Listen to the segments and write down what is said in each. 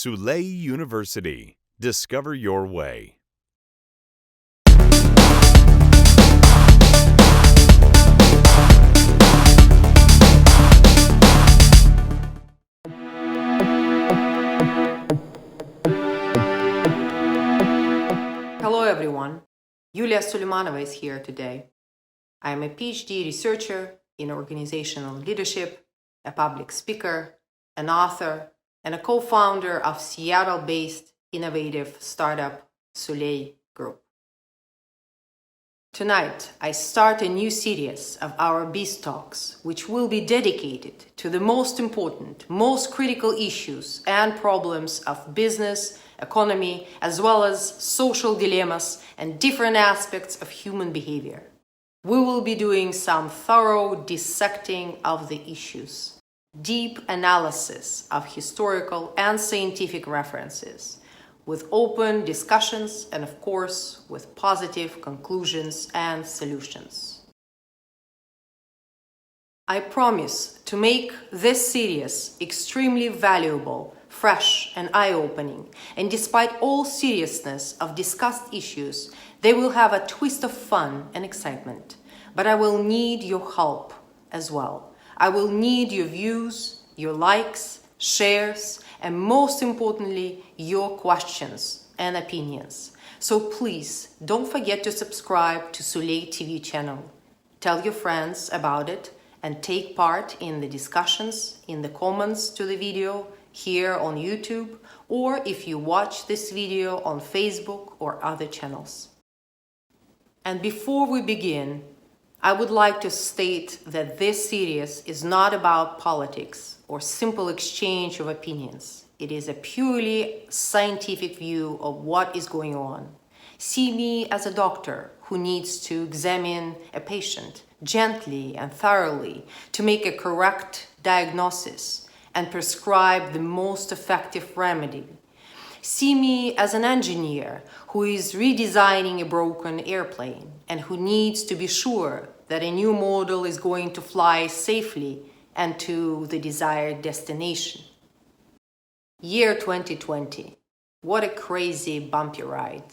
SULÉY University. Discover your way. Hello everyone, Yulia Suleimanova is here today. I am a PhD researcher in organizational leadership, a public speaker, an author, and a co-founder of Seattle-based innovative startup SULÉY Group. Tonight, I start a new series of our BizTalks, which will be dedicated to the most important, most critical issues and problems of business, economy, as well as social dilemmas and different aspects of human behavior. We will be doing some thorough dissecting of the issues, deep analysis of historical and scientific references, with open discussions and, of course, with positive conclusions and solutions. I promise to make this series extremely valuable, fresh and eye-opening, and despite all seriousness of discussed issues, they will have a twist of fun and excitement. But I will need your help as well. I will need your views, your likes, shares, and most importantly, your questions and opinions. So please don't forget to subscribe to SULÉY TV channel. Tell your friends about it and take part in the discussions in the comments to the video here on YouTube, or if you watch this video on Facebook or other channels. And before we begin, I would like to state that this series is not about politics or simple exchange of opinions. It is a purely scientific view of what is going on. See me as a doctor who needs to examine a patient gently and thoroughly to make a correct diagnosis and prescribe the most effective remedy. See me as an engineer who is redesigning a broken airplane and who needs to be sure that a new model is going to fly safely and to the desired destination. Year 2020. What a crazy, bumpy ride.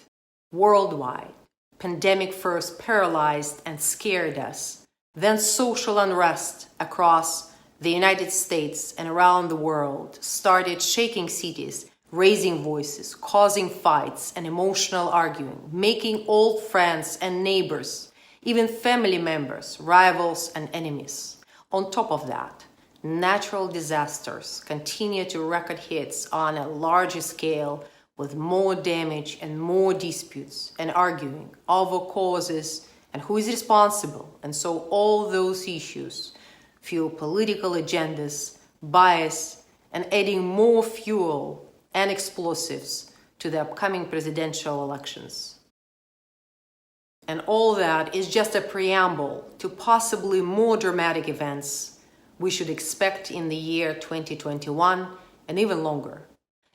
Worldwide, pandemic first paralyzed and scared us, then social unrest across the United States and around the world started shaking cities, raising voices, causing fights and emotional arguing, making old friends and neighbors, even family members, rivals and enemies. On top of that, natural disasters continue to record hits on a larger scale with more damage and more disputes and arguing over causes and who is responsible. And so all those issues fuel political agendas, bias, and adding more fuel and explosives to the upcoming presidential elections. And all that is just a preamble to possibly more dramatic events we should expect in the year 2021 and even longer.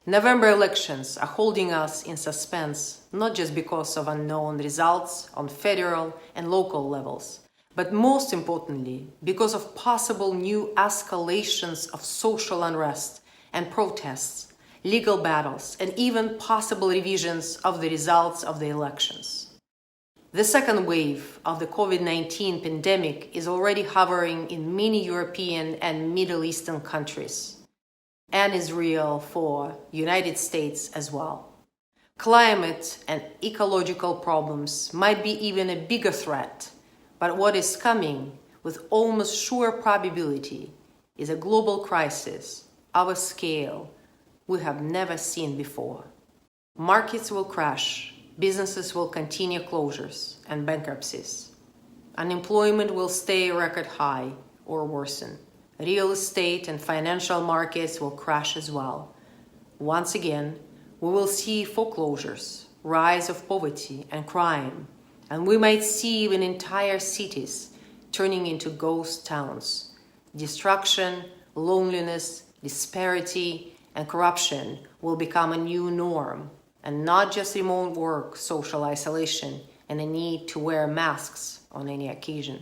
November elections are holding us in suspense, not just because of unknown results on federal and local levels, but most importantly, because of possible new escalations of social unrest and protests, legal battles, and even possible revisions of the results of the elections. The second wave of the COVID-19 pandemic is already hovering in many European and Middle Eastern countries, and is real for United States as well. Climate and ecological problems might be even a bigger threat, but what is coming with almost sure probability is a global crisis of a scale we have never seen before. Markets will crash, businesses will continue closures and bankruptcies. Unemployment will stay record high or worsen. Real estate and financial markets will crash as well. Once again, we will see foreclosures, rise of poverty and crime, and we might see even entire cities turning into ghost towns. Destruction, loneliness, disparity, and corruption will become a new norm, and not just remote work, social isolation, and a need to wear masks on any occasion.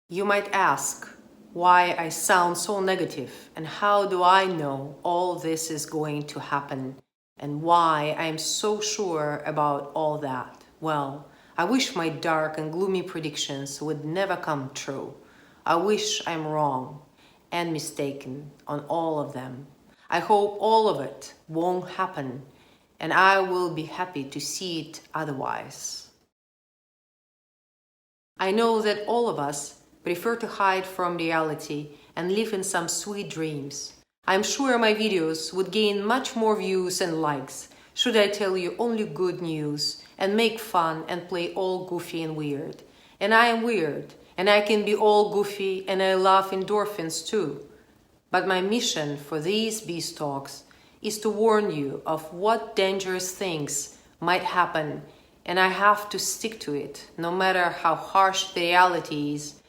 You might ask, why I sound so negative, and how do I know all this is going to happen, and why I am so sure about all that? Well, I wish my dark and gloomy predictions would never come true. I wish I'm wrong and mistaken on all of them. I hope all of it won't happen, and I will be happy to see it otherwise. I know that all of us prefer to hide from reality and live in some sweet dreams. I'm sure my videos would gain much more views and likes should I tell you only good news and make fun and play all goofy and weird. And I am weird, and I can be all goofy, and I love endorphins too. But my mission for these BizTalks is to warn you of what dangerous things might happen, and I have to stick to it, no matter how harsh the reality is,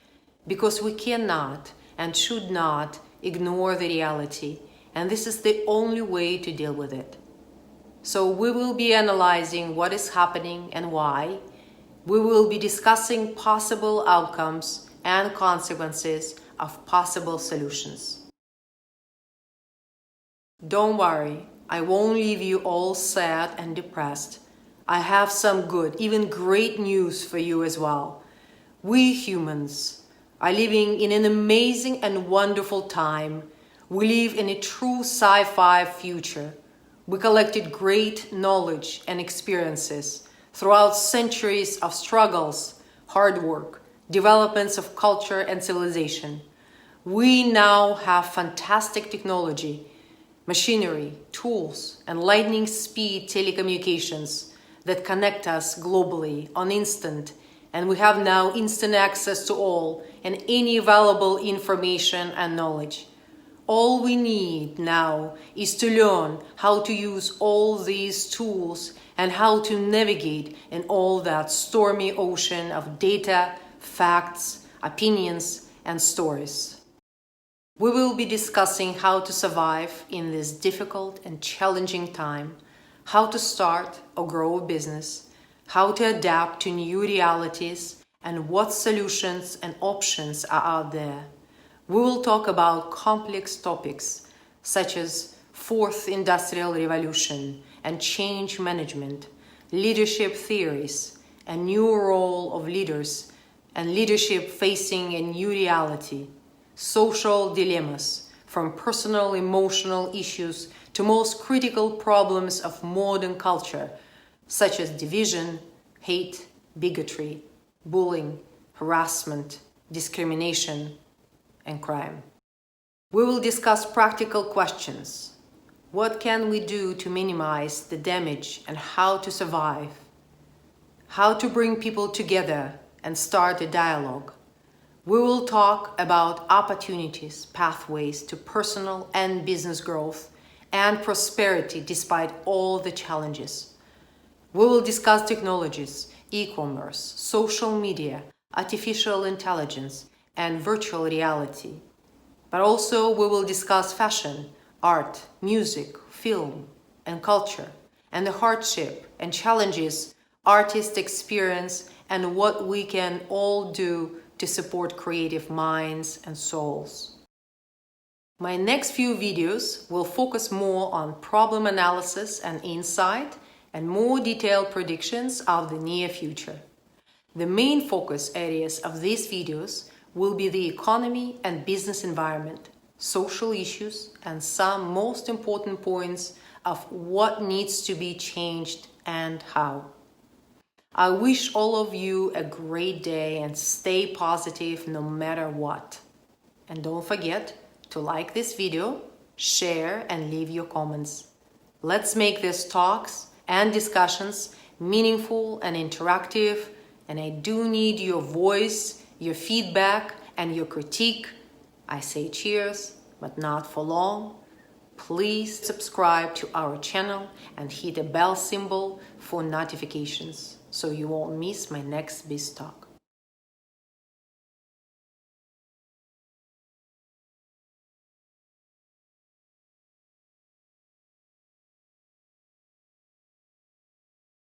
because we cannot and should not ignore the reality, and this is the only way to deal with it. So we will be analyzing what is happening and why. We will be discussing possible outcomes and consequences of possible solutions. Don't worry, I won't leave you all sad and depressed. I have some good, even great news for you as well. We humans are living in an amazing and wonderful time. We live in a true sci-fi future. We collected great knowledge and experiences throughout centuries of struggles, hard work, developments of culture and civilization. We now have fantastic technology, machinery, tools, and lightning speed telecommunications that connect us globally on instant, and we have now instant access to all and any available information and knowledge. All we need now is to learn how to use all these tools and how to navigate in all that stormy ocean of data, facts, opinions, and stories. We will be discussing how to survive in this difficult and challenging time, how to start or grow a business, how to adapt to new realities, and what solutions and options are out there. We will talk about complex topics such as Fourth Industrial Revolution and change management, leadership theories, a new role of leaders, and leadership facing a new reality, social dilemmas, from personal emotional issues to most critical problems of modern culture, such as division, hate, bigotry, bullying, harassment, discrimination, and crime. We will discuss practical questions. What can we do to minimize the damage and how to survive? How to bring people together and start a dialogue. We will talk about opportunities, pathways to personal and business growth and prosperity despite all the challenges. We will discuss technologies, e-commerce, social media, artificial intelligence, and virtual reality. But also we will discuss fashion, art, music, film, and culture, and the hardship and challenges artists experience and what we can all do to support creative minds and souls. My next few videos will focus more on problem analysis and insight and more detailed predictions of the near future. The main focus areas of these videos will be the economy and business environment, social issues, and some most important points of what needs to be changed and how. I wish all of you a great day and stay positive no matter what. And don't forget to like this video, share, and leave your comments. Let's make these talks and discussions meaningful and interactive, and I do need your voice, your feedback, and your critique. I say cheers, but not for long. Please subscribe to our channel and hit the bell symbol for notifications so you won't miss my next BizTalk.